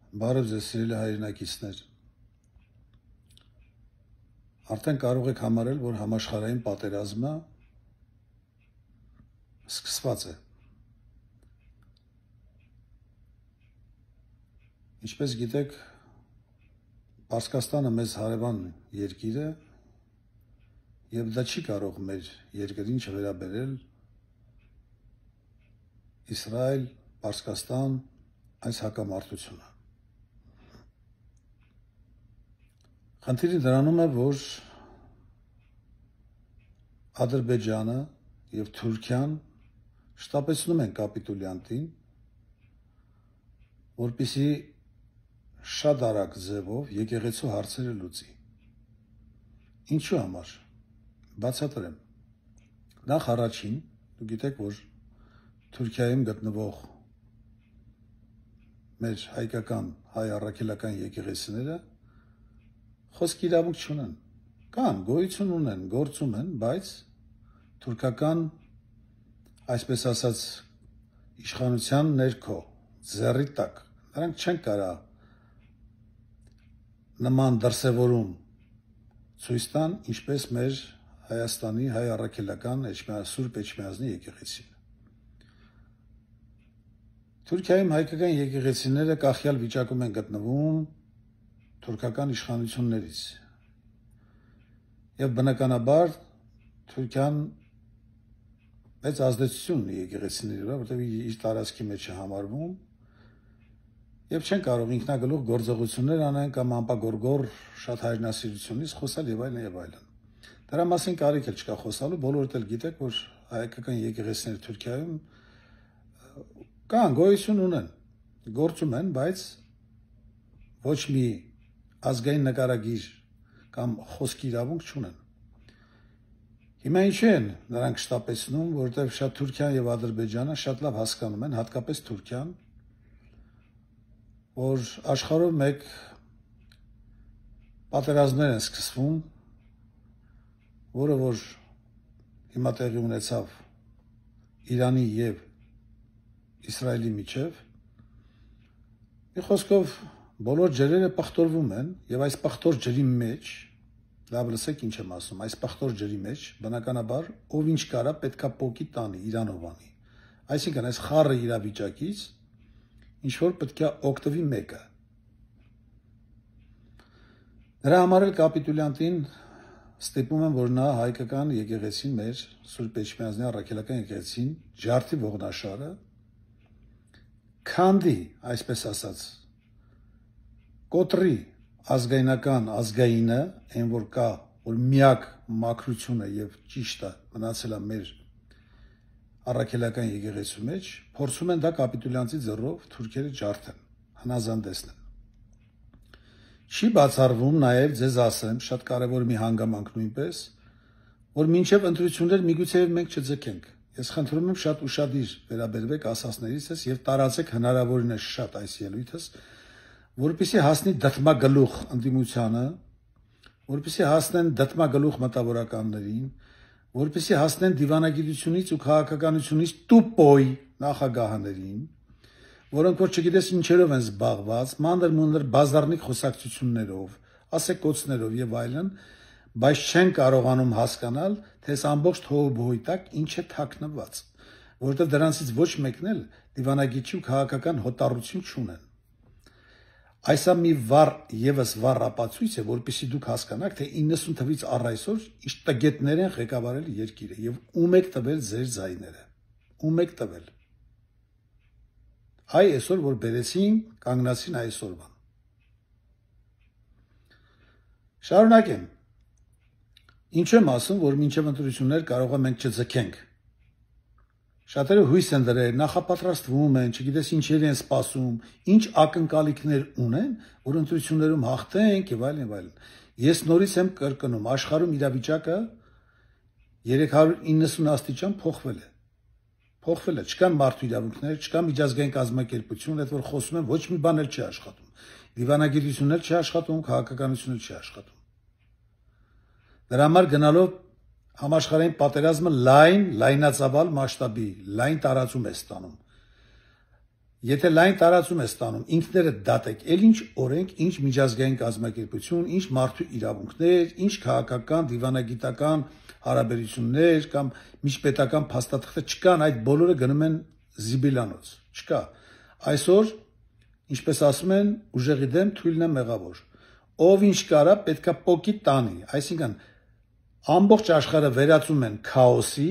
Բարև ձեզ սիրելի հայրենակիցներ, արդեն կարող եք համարել, որ համաշխարհային պատերազմը սկսված է։ Ինչպես գիտեք, Պարսկաստանը մեզ հարևան երկիր է և դա չի կարող մեր երկրին չվերաբերել Իսրայել-Պարսկաստան այս հակամարտությունը։ Խնդիրը դրանում է, որ Ադրբեջանը և Թուրքիան շտապեցնում են կապիտուլյանտին, որպեսզի շատ արագ ձևով եկեղեցու հարցերը լուծի։ Ինչու համար։ Բացատրեմ։ Նախ առաջին, դուք գիտեք, որ Թուրքիայում գտնվող մեր հայկական հայ առաքելական եկեղեցիները խոսքի իրավունք չունեն, կան, գոյություն ունեն, գործում են, բայց թուրքական, այսպես ասած, իշխանության ներքո, ձեռի տակ, նրանք չեն կարող նման դրսևորում ցույց տան, ինչպես մեր Հայաստանի հայ առաքելական Սուրբ Էջմիածնի եկեղեցին։ Թուրքիայում հայկական եկեղեցիները կախյալ վիճակում են գտնվում թուրքական իշխանություններից և բնականաբար Թուրքիան մեծ ազդեցություն ունի եկեղեցիների վրա, որտեղ իր տարածքի մեջ է համարվում և չեն կարող ինքնագլուխ գործողություններ անեն կամ անպագորգոր շատ հայրենասիրությունից խոսալ և այլն և այլն։ Դրա մասին կարիք էլ չկա խոսալու, բոլորդ էլ գիտեք, որ հայկական եկեղեցիները Թուրքիայում կան, գոյություն ունեն, գործում են, բայց ոչ մի ազգային նկարագիր կամ խոսքի իրավունք չունեն։ Հիմա ինչու են նրանք շտապեցնում, որովհետև շատ Թուրքիան և Ադրբեջանը շատ լավ հասկանում են, հատկապես Թուրքիան, որ աշխարհով մեկ պատերազմներ են սկսվում, որը որ հիմա տեղի ունեցավ Իրանի և Իսրայելի միջև, մի խոսքով բոլոր ջրերը պղտորվում են և այս պղտոր ջրի մեջ, լավ լսեք ինչ եմ ասում, այս պղտոր ջրի մեջ բնականաբար ով ինչ կարա պետքա պոկի տանի, իրանով անի, այսինքն այս խառը իրավիճակից ինչ որ պետք է օգտվի մեկը։ Նրա համար էլ կապիտուլյանտին ստիպում են, որ նա հայկական եկեղեցին մեր Սուրբ Էջմիածնի առաքելական եկեղեցին ջարդի ողնաշարը, քանդի, այսպես ասած, կոտրի ազգայնական ազգայինը, այն որ կա, որ միակ մաքրությունը և ճիշտը մնացել է մեր առաքելական եկեղեցու մեջ, փորձում են դա կապիտուլյանտի ձեռով թուրքերը ջարդեն, հնազանդեցնեն։ Չի բացառվում նաև ձեզ ասեմ, շատ կարևոր մի հանգամանք նույնպես, որ մինչև ընտրություններ միգուցե մենք չձգենք։ Ես խնդրում եմ շատ ուշադիր վերաբերվեք ասածներիցս և տարածեք հնարավորինս շատ այս ելույթս, որպեսզի հասնի դդմագլուխ ընդդիմությանը, որպեսզի հասնեն դդմագլուխ մտավորականներին, որպեսզի հասնեն դիվանագիտությունից ու քաղաքականությունից տուպոյ նախագահաներին, որոնք որ չգիտես ինչերով են զբաղված, մանր-մունր բազարնիկ խոսակցություններով, ասեկոցներով և այլն, բայց չեն կարողանում հասկանալ, թե այս ամբողջ թոհուբոհի տակ ինչ է թաքնված, որովհետև դրանցից ոչ մեկն էլ դիվանագիտի ու քաղաքական հոտառություն չունեն։ Այսա մի վառ ևս վառ ապացույց է, որպեսզի դուք հասկանաք, թե 90 թվից առ այսօր ինչ տգետներ են ղեկավարել երկիրը և ում եք տվել ձեր ձայները, ում եք տվել։ Այ այսօր, որ բերեցին, կանգնացին այսօրվան։ Շարունակեմ։ Ինչու եմ ասում, որ մինչև ընտրություններ կարող է մենք չձգենք։ Շատերը հույս են դրել, նախապատրաստվում են, չգիտես ինչեր են սպասում, ինչ ակնկալիքներ ունեն, որ ընտրություններում հաղթենք և այլն և այլն։ Ես նորից եմ կրկնում, աշխարհում իրավիճակը 390 աստիճան փոխվել է։ Փոխվել է, չկան մարդու իրավունքներ, չկա միջազգային կազմակերպություն, այդ որ խոսում են, ոչ մի բան էլ չի աշխատում։ Դիվանագիտությունն էլ չի աշխատում, քաղաքականությունն էլ չի աշխատում։ Դրա համար գնալով համաշխարհային պատերազմը լայնածավալ մասշտաբի, լայն տարածում է ստանում։ Եթե լայն տարածում է ստանում, ինքները դատեք, ել ինչ օրենք, ինչ միջազգային կազմակերպություն, ինչ մարդու իրավունքներ, ինչ քաղաքական, դիվանագիտական հարաբերություններ կամ միջպետական փաստաթղթեր չկան, այդ բոլորը գնում են զիբիլանոց, չկա։ Այսօր, ինչպես ասում են, ուժեղի դեմ թույլն է մեղավոր։ Ով ինչ կարա, պետքա պոկի տանի, այսինքն ամբողջ աշխարհը վերածում են քաոսի,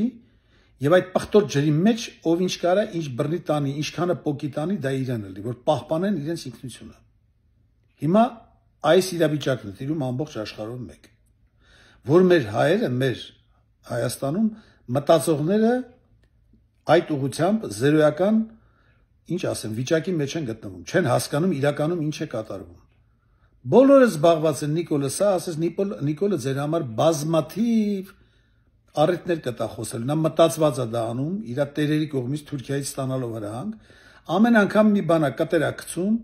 եւ այդ պղտոր ջրի մեջ ով ինչ կարա, ինչ բռնի տանի, ինչքանը պոկի տանի, դա իրեն էլի, որ պահպանեն իրենց ինքնությունը։ Հիմա այս իրավիճակն է տիրում ամբողջ աշխարհում մեկ, որ մեր հայերը, մեր Հայաստանում մտածողները այդ ուղղությամբ զերոյական, ինչ ասեմ, վիճակի մեջ են գտնվում, չեն հասկանում իրականում ինչ է կատարվում։ Բոլորը զբաղված են Նիկոլը սա, ասես Նիկոլը ձեր համար բազմաթիվ առիթներ կտա խոսել, նա մտածված է դա անում, իր տերերի կողմից Թուրքիայից ստանալով հրահանգ, ամեն անգամ մի բան է կտերա գցում,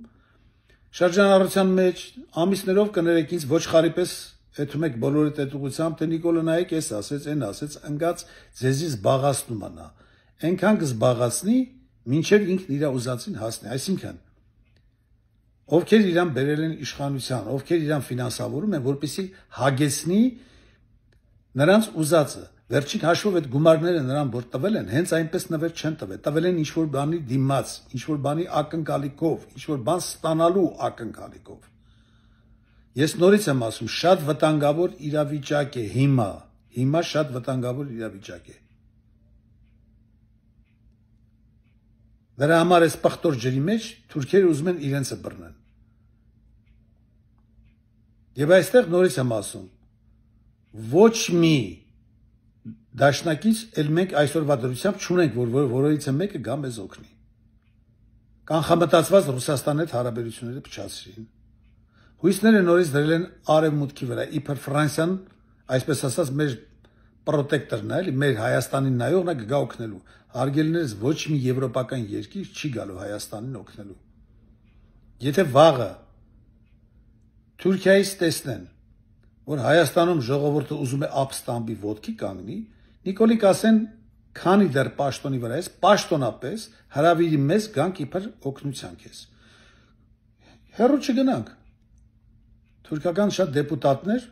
շրջանառության մեջ ամիսներով կներեք ինձ ոչխարի պես հետում եք բոլորը տետուղությամբ, թե Նիկոլը նայեք, էս ասեց, այն ասեց, ընկած ձեզի զբաղացնում է նա, այնքան կզբաղացնի, մինչև ինքն իր ուզածին հասնի, այսինքն ովքեր իրան բերել են իշխանության, ովքեր իրան ֆինանսավորում են, որպեսզի հագեցնի նրանց ուզածը, վերջին հաշվով այդ գումարները նրան որ տվել են, հենց այնպես նվեր չեն տվել, տվել են ինչ-որ բանի դիմաց, ինչ-որ բանի ակնկալիքով, ինչ-որ բան ստանալու ակնկալիքով։ Ես նորից եմ ասում, շատ վտանգավոր իրավիճակ է հիմա շատ վտանգավոր իրավիճակ է։ Դրա համար այս պղտոր ջրի մեջ թուրքերը ուզում են իրենցը բռնեն։ Եվ այստեղ նորից եմ ասում, ոչ մի դաշնակից էլ մենք այսօրվա դրությամբ չունենք, որ որից մեկը գա մեզ օգնի։ Կանխամտածված Ռուսաստանի հետ հարաբերությունները փչացրին։ Հույսները նորից դրել են արևմուտքի վրա, իբր Ֆրանսիան, այսպես ասած, մեր պրոտեկտորն է, էլի, մեր Հայաստանին նայողն է գա օգնելու։ Հարգելիներս, ոչ մի եվրոպական երկիր չի գալու Հայաստանին օգնելու։ Եթե վաղը Թուրքիայից տեսնեն, որ Հայաստանում ժողովուրդը ուզում է ապստամբի ոտքի կանգնի, Նիկոլին կասեն, քանի դեռ պաշտոնի վրա ես, պաշտոնապես հրավիրի մեզ գանք իբր օգնության քեզ։ Հեռու չգնանք։ Թուրքական շատ դեպուտատներ,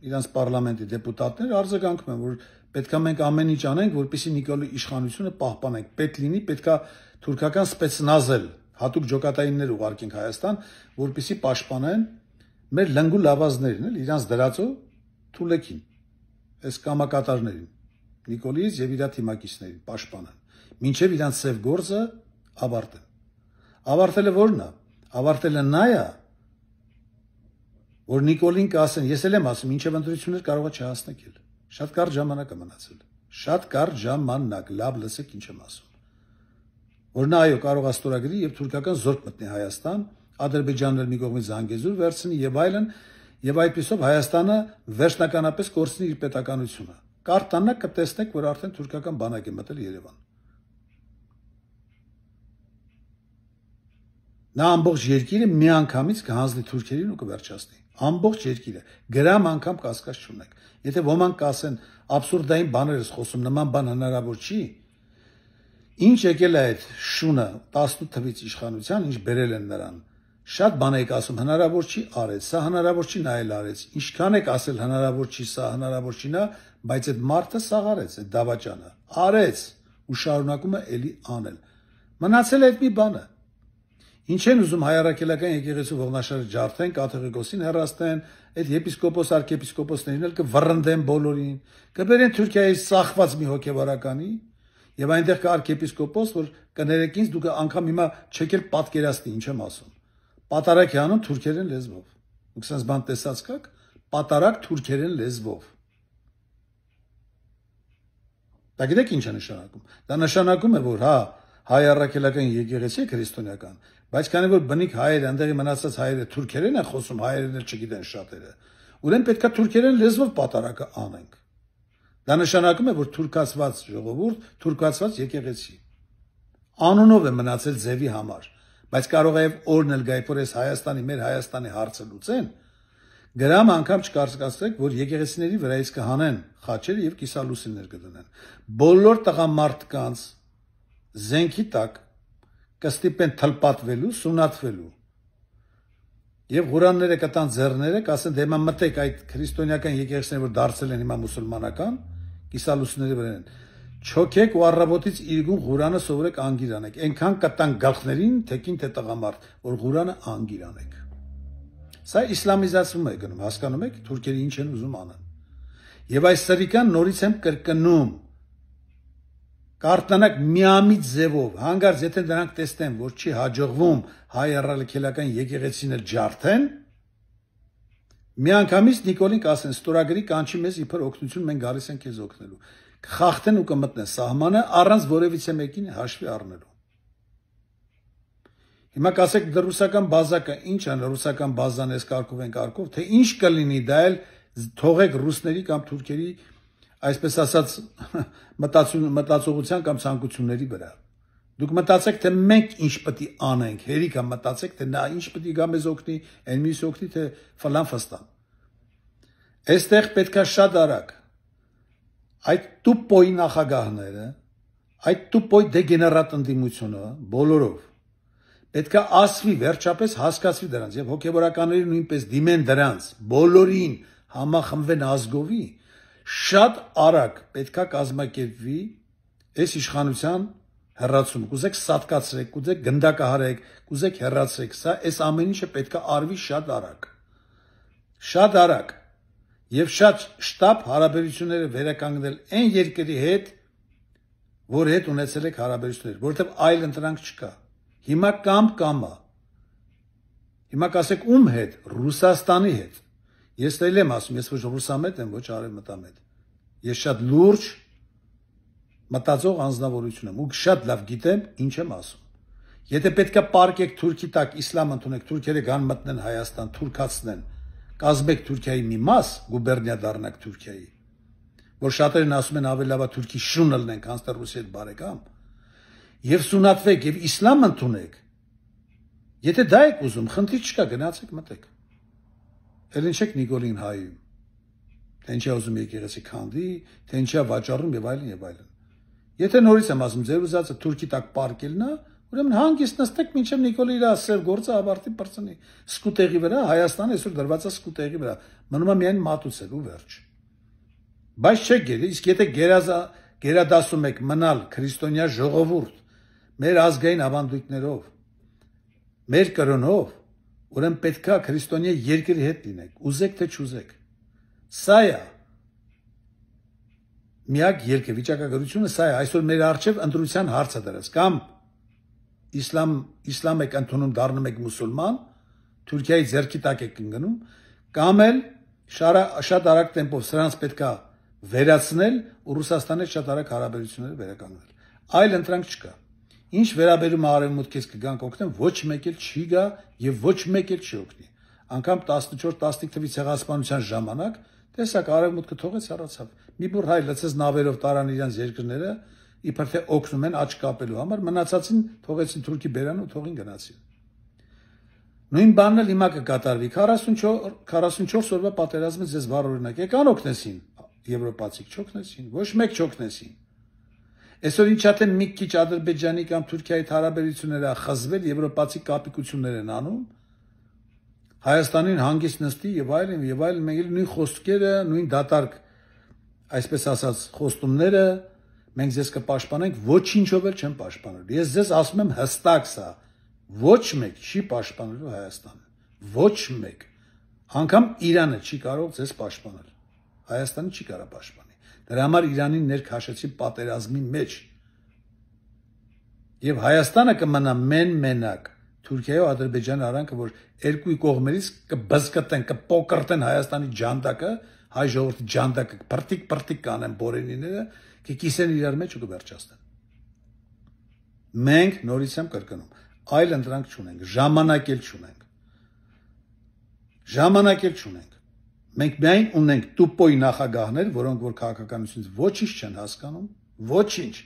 իրանց պարլամենտի դեպուտատներ արձագանքում են, որ պետքա մենք ամեն ինչ անենք, որպեսզի Նիկոլի իշխանությունը պահպանենք։ Պետք լինի, պետքա թուրքական սպեցնազել, հատուկ ջոկատայիններ ուղարկենք Հայաստան, որպեսզի պաշտպանեն մեր լնգու լավազներին, էլ իրանց դրածո թուլեկին, այս կամակատարներին, Նիկոլիից եւ իր թիմակիցներին պաշտպանեն, մինչեւ իրանց սև գործը ավարտեն։ Ավարտելը ո՞րն է։ Ավարտելը նա է, որ Նիկոլին կասեն, ես էլ եմ ասում, ինչև ընտրություններ կարող է չհասնել։ Շատ կարճ ժամանակ է մնացել։ Շատ կարճ ժամանակ, լավ լսեք ինչ եմ ասում։ Որ նա այո կարող է ստորագրի եւ թուրքական զորք մտնի Հայաստան, Ադրբեջանն էլ մի կողմից Զանգեզուր վերցնի եւ այլն, եւ այդպեսով Հայաստանը վերջնականապես կորցնի իր պետականությունը։ Կարտանակ կտեսնեք, որ արդեն թուրքական բանակ է մտել Երևան։ Նա ամբողջ երկիրը միանգամից կհանձնի թուրքերին ու կվերջացնի։ Ամբողջ երկիրը գրամ անգամ կասկած չունեք։ Եթե ոմանք կասեն աբսուրդային բաներ ես խոսում, նման բան հնարավոր չի, ինչ եկել է այդ շունը 18 թվից իշխանության, ինչ բերել են նրան։ Շատ բան եք ասում, հնարավոր չի արեց, սա հնարավոր չի նայել արեց։ Ինչքան եք ասել հնարավոր չի, սա հնարավոր չի նա, բայց այդ մարդը սաղ արեց, այդ դավաճանը արեց ու շարունակում է էլի անել։ Մնացել է այդ մի բանը։ Ինչ են ուզում հայարակելական եկեղեցու ողնաշարը ջարդեն, կաթողիկոսին հեռացնեն, այդ եպիսկոպոս arczepiskopոսներին էլ կվռնդեն բոլորին, կբերեն Թուրքիայից ծախված մի հոգևորականի, եւ այնտեղ կա arczepiskopos, որ կներեք ինձ դուք անգամ հիմա չեք էլ պատկերացնի ինչ եմ ասում։ Պատարակ անում թուրքերեն լեզվով։ Դուք sense բան տեսած կաք, պատարակ թուրքերեն լեզվով։ Դա գիտեք ինչ է նշանակում։ Դա նշանակում է, որ հա հայ առաքելական եկեղեցի է քրիստոնեական, բայց քանի որ բնիկ հայերը, այնտեղի մնացած հայերը թուրքերեն են խոսում, հայերեն էլ չգիտեն շատերը, ուրեմն պետքա թուրքերեն լեզվով պատարակը անենք։ Դա նշանակում է, որ թուրքացված ժողովուրդ, թուրքացված եկեղեցի։ Անունով է մնացել ձևի համար, բայց կարող է օրն էլ գայ, որ այս Հայաստանի, մեր Հայաստանի հարցը լուծեն, գրամ անգամ չկարծրացրեք, որ եկեղեցիների վրայից կհանեն խաչեր եւ կիսալուսիններ կդնեն։ Բոլոր տղամարդկանց զենքի տակ կստիպեն թլպատվելու, սունատվելու։ Եվ Ղուրանները կտան ձեռները, կասեն դե հիմա մտեք այդ քրիստոնեական եկեղեցիները, որ դարձել են հիմա մուսուլմանական, կիսալուսների վրա են։ Չոքեք ու առավոտից իրգուն Ղուրանը սովորեք անգիր անեք։ Այնքան կտան գլխներին, թեկին թե տղամարդ, որ Ղուրանը անգիր անեք։ Սա իսլամիզացում է գնում, հասկանում եք, թուրքերը ինչ են ուզում անեն։ Եվ այս սրիկան նորից եմ կրկնում։ Կարտնանակ միամիտ ձևով, հանգարց եթե նրանք տեսնեն, որ չի հաջողվում հայ առաքելական եկեղեցին էլ ջարդեն, միանգամից Նիկոլին կասեն, ստորագրի կանչի մեզ իբր օգնություն, մենք գալիս ենք քեզ օգնելու։ Կխախտեն ու կմտնեն սահմանը առանց որևիցե մեկին հաշվի առնելու։ Հիմա կասեք ռուսական բազակը ինչ է, ռուսական բազան էս կարգով են կարգով, թե ինչ կլինի, դա էլ թողեք ռուսների կամ թուրքերի այսպես ասած մտածողության կամ ցանկությունների վրա։ Դուք մտածեք, թե մենք ինչ պետք է անենք, հերիքա մտածեք, թե նա ինչ պետք է գա մեզ օգնի, այն մյուս օգնի, թե ֆլան ֆստան։ Այստեղ պետքա շատ արագ այդ տուպոյի նախագահները, այդ տուպոյի դեգեներատ ընդդիմությունը բոլորով պետքա ասվի, վերջապես հասկացվի դրանց եւ հոգեվորականները նույնպես դիմեն դրանց, բոլորին համախմբվեն ազգովի, շատ արագ պետքա կազմակերպվի այս իշխանության հեռացում, կուզեք սատկացրեք, կուզեք գնդակահարեք, կուզեք հեռացրեք, սա այս ամեն ինչը պետքա արվի շատ արագ եւ շատ շտապ հարաբերությունները վերականգնել այն երկրի հետ, որ հետ ունեցել եք հարաբերություններ, որովհետեւ այլ ընտրանք չկա։ Հիմա կամա։ Հիմա կասեք ում հետ, Ռուսաստանի հետ։ Ես էլ եմ ասում, ես ոչ ռուսամետ եմ, ոչ արևմտամետ։ Ես շատ լուրջ մտածող անձնավորություն եմ ու շատ լավ գիտեմ ինչ եմ ասում։ Եթե պետքա պարկեք Թուրքի տակ իսլամ ընդունեք, թուրքերը գան մտնեն Հայաստան, թուրքացնեն, կազմեք Թուրքիայի մի մաս, գուբերնիա դառնաք Թուրքիայի, որ շատերն ասում են ավելի լավ է Թուրքի շունը լինենք, քան թե Ռուսիայի հետ բարեկամ, եւ սունատվեք եւ իսլամ ընդունեք։ Եթե դա եք ուզում, խնդիր չկա, գնացեք մտեք։ Էլ ինչ եք Նիկոլին հայում։ Թե ինչա ուզում եկեղեցի քանդի, թե ինչա վաճառում եւ այլն եւ այլն։ Եթե նորից եմ ասում, ձեր ուզածը Թուրքի տակ պարկելն է, ուրեմն հանգիստ նստեք, մինչև Նիկոլի իր ասել գործը ավարտի բրծնի։ Սկուտեղի վրա, Հայաստանը այսօր դրված է սկուտեղի վրա, մնում է միայն մատուցել ու վերջ։ Բայց չէ գերի, իսկ եթե գերադասում եք մնալ քրիստոնյա ժողովուրդ, մեր ազգային ավանդույթներով, մեր կրոնով, ուրեմն պետքա քրիստոնյա երկրի հետ լինեք, ուզեք թե չուզեք։ Սա է միակ երկրի վիճակագրությունը, սա է այսօր մեր առջև ընտրության հարցը դրած, կամ իսլամ եք ընդունում, դառնում եք մուսուլման, Թուրքիայի ձեռքի տակ եք ընկնում, կամ էլ շատ արագ տեմպով սրանց պետքա վերացնել ու Ռուսաստանի հետ շատ արագ հարաբերությունները վերականգնել։ Այլ ընտրանք չկա։ Ինչ վերաբերում է արևմուտքից կգանք օգնեն, ոչ մեկ էլ չի գա եւ ոչ մեկ էլ չի օգնի։ Անկամ 14-15 թվականի ցեղասպանության ժամանակ տեսակ արևմուտքը թողեց հեռացավ։ Մի բուր հայ լցեց նավերով տարան իրենց երկրները, իբր թե օգնում են աճ կապելու համար, մնացածին թողեցին Թուրքի բերան ու թողին գնացին։ Նույն բանն էլ հիմա կկատարվի 44 օրվա պատերազմից ձեզ վառ օրինակ եկան օգնեցին եվրոպացիք չօգնեցին, ոչ մեկ չօգնեցին։ Այսօր ինչա թե մի քիչ Ադրբեջանի կամ Թուրքիայի հարաբերությունները խզվել, եվրոպացի կապիկություններ են անում, Հայաստանին հանգիստ նստի եւ այլն, մենք նույն խոսքերը, նույն դատարկ, այսպես ասած, խոստումները մենք ձեզ կպաշտպանենք, ոչինչով էլ չեն պաշտպանելու։ Ես ձեզ ասում եմ հստակ սա, ոչ մեկ չի պաշտպանելու Հայաստանը, ոչ մեկ, անգամ Իրանը չի կարող ձեզ պաշտպանել, Հայաստանը չի կարող պաշտպանի։ Դրա համար Իրանին ներքաշեցի պատերազմի մեջ։ Եվ Հայաստանը կմնա մենակ Թուրքիայի ու Ադրբեջանի արանքը, որ երկու կողմերից կբզկտեն, կպոկրտեն Հայաստանի ջանդակը, հայ ժողովրդի ջանդակը, պրտիկ կանեն բորենիները, կկիսեն իրար մեջ ու կվերջացնեն։ Մենք նորից եմ կրկնում, այլ ընտրանք չունենք, ժամանակ էլ չունենք։ Մենք միայն ունենք տուպոյ նախագահներ, որոնք որ քաղաքականությունից ոչինչ չեն հասկանում, ոչինչ։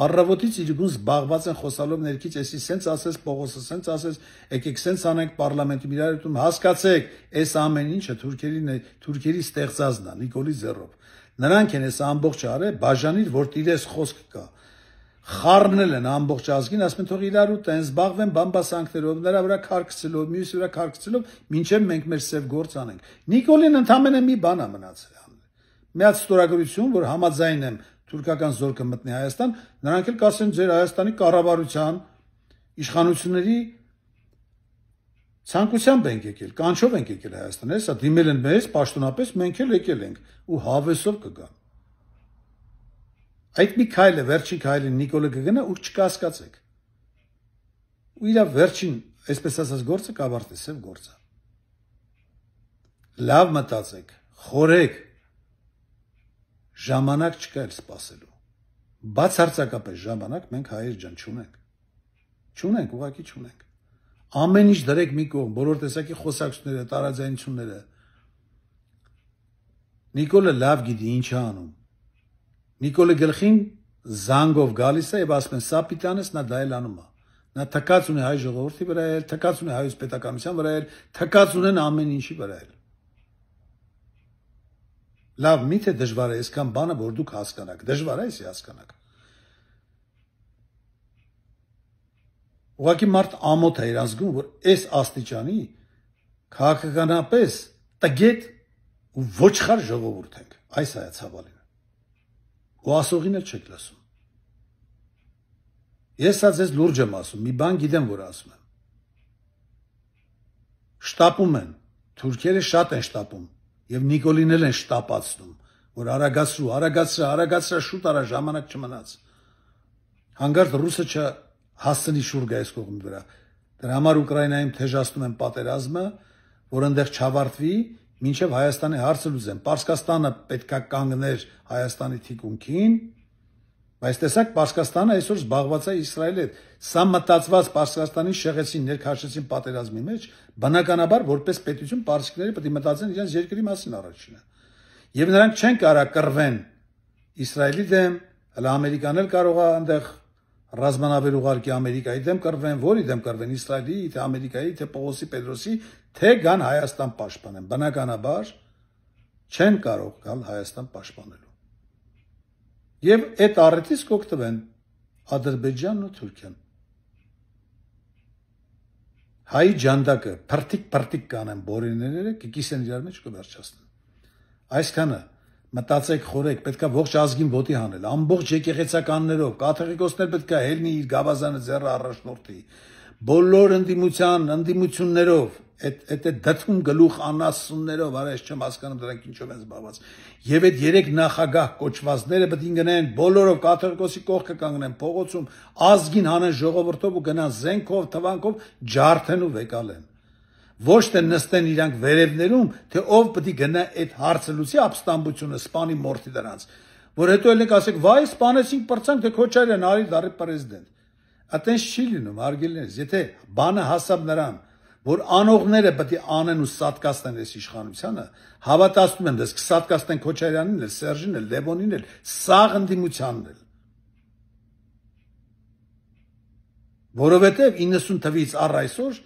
Առավոտից իրգուն զբաղված են խոսալով ներքից, էսի սենց ասես, Պողոսը սենց ասես, եկեք սենց անենք պարլամենտի իրարությունում, հասկացեք, այս ամեն ինչը թուրքերի ստեղծածն է, Նիկոլի ձեռով։ Նրանք են այս ամբողջը արել, բաժանիր, որ տիրես խոսք կա։ խառնել են ամբողջ ազգին, ասում են թող իրար ու տեն զբաղվեն բամբասանքներով, նրա վրա քարկցելով, մյուսի վրա քարկցելով, մինչև մենք մեր սև գործ անենք։ Նիկոլին ընդամենը մի բան է մնացել։ Մի հատ ստորագրություն, որ համաձայն եմ թուրքական զորքը մտնի Հայաստան, նրանք էլ կասեն ձեր Հայաստանի կառավարության իշխանությունների ցանկությամբ ենք եկել, կանչով ենք եկել Հայաստան, հեսա դիմել են մեզ, պաշտոնապես մենք էլ եկել ենք ու հավեսով կգան։ Այդ մի քայլը, վերջին քայլը Նիկոլը կգնա ու չկասկածեք։ Ու իր վերջին, այսպես ասած, գործը կավարտի, սև գործը։ Լավ մտածեք, խորեք, ժամանակ չկա էլ սպասելու։ Բացարձակապես ժամանակ մենք հայեր ջան չունենք։ Չունենք, ուղղակի չունենք։ Ամեն ինչ դրեք մի կողմ, բոլոր տեսակի խոսակցությունները, տարաձայնությունները։ Նիկոլը լավ գիտի ինչ է անում։ Նիկոլը գլխին զանգով գալիս է եւ ասում են սա պիտանես, նա դա էլ անում է։ Նա թքած ունի հայ ժողովրդի վրա էլ, թքած ունի հայոց պետականության վրա էլ, թքած ունեն ամեն ինչի վրա էլ։ Լավ, միթե դժվար է այսքան բանը, որ դուք հասկանաք, դժվար է էսի հասկանաք։ Ուղղակի մարդ ամոթ է իրան զգում, որ այս աստիճանի քաղաքականապես տգետ ու ոչխար ժողովուրդ ենք, այս է ցավալին։ Ու ասողին էլ չեք լսում։ Ես սա ձեզ լուրջ եմ ասում, մի բան գիտեմ, որ ասում եմ։ Շտապում են, թուրքերը շատ են շտապում, եւ Նիկոլին էլ են շտապացնում, որ արագացրու, արագացրա, շուտ արա, ժամանակ չմնաց։ Հանկարծ ռուսը չհասցնի շուռ գա այս կողմի վրա։ Դրա համար Ուկրաինայում թեժացնում են պատերազմը, որ այնտեղ չավարտվի, մինչև Հայաստանի հարցը լուծեն։ Պարսկաստանը պետքա կանգներ Հայաստանի թիկունքին, բայց տեսակ Պարսկաստանը այսօր զբաղված է Իսրայելի հետ։ Սա մտածված Պարսկաստանի շեղեցին, ներքաշեցին պատերազմի մեջ, բնականաբար որպես պետություն պարսիկները պետք է մտածեն իրենց երկրի մասին առաջինը։ Եվ նրանք չեն կարող կռվեն Իսրայելի դեմ, հələ Ամերիկան էլ կարող է այնտեղ ռազմանավեր ուղարկի Ամերիկայի դեմ կռվեն, որի դեմ կռվեն Իսրայելի, թե Ամերիկայի, թե Պողոսի Պետրոսի, թե գան Հայաստան պաշտպանեն։ Բնականաբար չեն կարող գալ Հայաստան պաշտպանելու։ Եվ այդ առիթից կօգտվեն Ադրբեջանն ու Թուրքիան։ Հայ ջանդակը փրտիկ կանեն բորիներները, կկիսեն իրար մեջ կվերջացնեն։ Այսքանը մտածեք, խորեք, պետքա ողջ ազգին ոտի հանել, ամբողջ եկեղեցականներով, կաթողիկոսներ պետքա ելնի իր գավազանը ձեռը առաջնորդի, բոլոր ընդդիմություններով, այդ դդում գլուխ անասուններով, արա ես չեմ հասկանում դրանք ինչով են զբաղված։ Եվ այդ երեք նախագահ կոչվածները պետք է գնեն բոլորով կաթողիկոսի կողքը կանգնեն փողոցում, ազգին հանեն ժողովրդով ու գնան զենքով, թվանքով ջարդեն ու վեկալեն։ Ոչ թե նստեն իրանք վերևներում, թե ով պետք է գնա այդ հարցը լուծի ապստամբությունը, սպանի մորթի դրանց, որ հետո ելնեք ասեք, վայ, սպանեցինք, պրծանք, թե Քոչարյան արի դարի պրեզիդենտ։ Այդտենց չի լինում, հարգելիներս, եթե բանը հասավ նրան, որ անողները պետք է անեն ու սատկացնեն այս իշխանությանը, հավատացնում եմ, դες կսատկացնեն Քոչարյանին էլ, Սերժին էլ, Լևոնին էլ, սաղ ընդդիմությանն էլ։ Որովհետև 90 թվից առ այսօր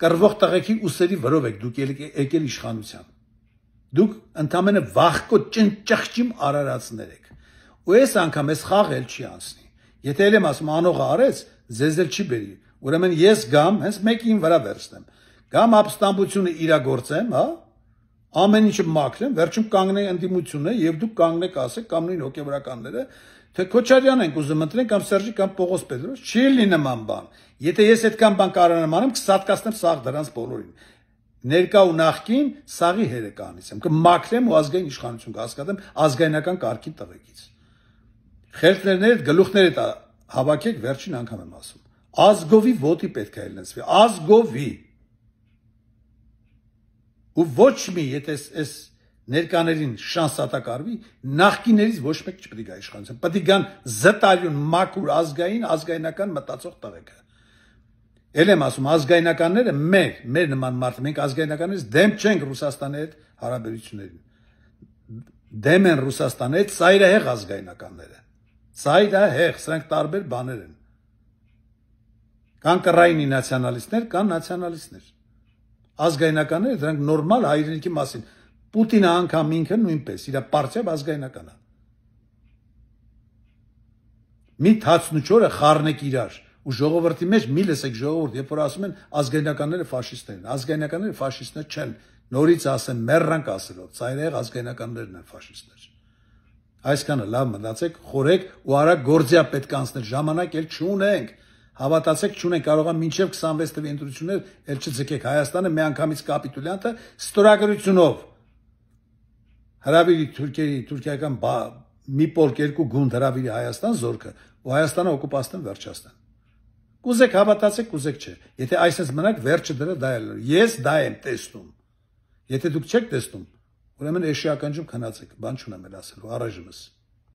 կռվող տղեկի ուսերի վրով եք դուք եկել իշխանության։ Դուք ընդամենը վախկոտ ճնճղճիմ արարածներ եք։ Ու այս անգամ այս խաղը էլ չի անցնի։ Եթե ել եմ ասում անողը արեց, ձեզ էլ չի բերի։ Ուրեմն ես գամ, հենց մեկին վրա վերցնեմ։ Գամ ապստամբությունը իրագործեմ, հա? Ամեն ինչը մաքրեմ, վերջում կանգնի ընդդիմությունը եւ դուք կանգնեք ասեք կամ նույն հոգեվորականները, թե Քոչարյան ենք ուզում ընտրենք կամ Սերժի կամ Պողոս Պետրոս, չի լինի նման բան։ Եթե ես այդքան բան կարողանամ անեմ, կսատկացնեմ սաղ դրանց բոլորին։ Ներկա ու նախկին սաղի հերը կանիցեմ, կմաքրեմ ու ազգային իշխանություն կհասկացեմ ազգայնական կարգի տղեկից։ Խելքներն գլուխներդ հավաքեք, վերջին անգամ եմ ասում։ Ազգովի ոտի պետք է ելնեցվի, ազգովի։ Ու ոչ մի, եթե այս ներկաներին շանս ատակարվի, նախկիներից ոչ մեկ չպետք է գա իշխանության։ Պետք է գան զտարյուն, մաքուր, ազգայնական մտածող տղեկը։ Էլ եմ ասում, ազգայնականները մեր նման մարդը, մենք ազգայնականներից դեմ չենք Ռուսաստանի հետ հարաբերություններին։ Դեմ են Ռուսաստանի հետ ծայրահեղ ազգայնականները։ Ծայրահեղ, սրանք տարբեր բաներ են։ Կան կռայինի նացիոնալիստներ, կան նացիոնալիստներ։ Ազգայնականները դրանք նորմալ հայրենիքի մասին։ Պուտինը անգամ ինքը նույնպես իր պարտիա ազգայնական է։ մի 14 օրը խառնեք իրար ու ժողովրդի մեջ մի լսեք ժողովուրդ, երբ որ ասում են ազգայնականները ֆաշիստներ են, ազգայնականները ֆաշիստներ չեն, նորից ասեմ, մեռրանք ասելով, ծայրահեղ ազգայնականներն են ֆաշիստներ։ Այսքանը լավ մտածեք, խորեք ու արագ գործիա պետք է անցնել, ժամանակ էլ չունենք, հավատացեք, չունենք, կարող է մինչև 26 թվականի ընտրություններ էլ չձգեք, Հայաստանը միանգամից կապիտուլյանտը ստորագրությունով հրավիրի թուրքիական մի պոլկ երկու գունդ հրավիրի Հայաստան զորքը ու Հայաստանը օկուպացնեն վերջացնեն։ Կուզեք հավատացեք, կուզեք չէ։ Եթե այսպես մնաք, վերջը դրա դա է։ Ես դա եմ տեսնում։ Եթե դուք չեք տեսնում, ուրեմն էշի ականջում քնացեք, բան չունեմ էլ ասելու, առայժմս։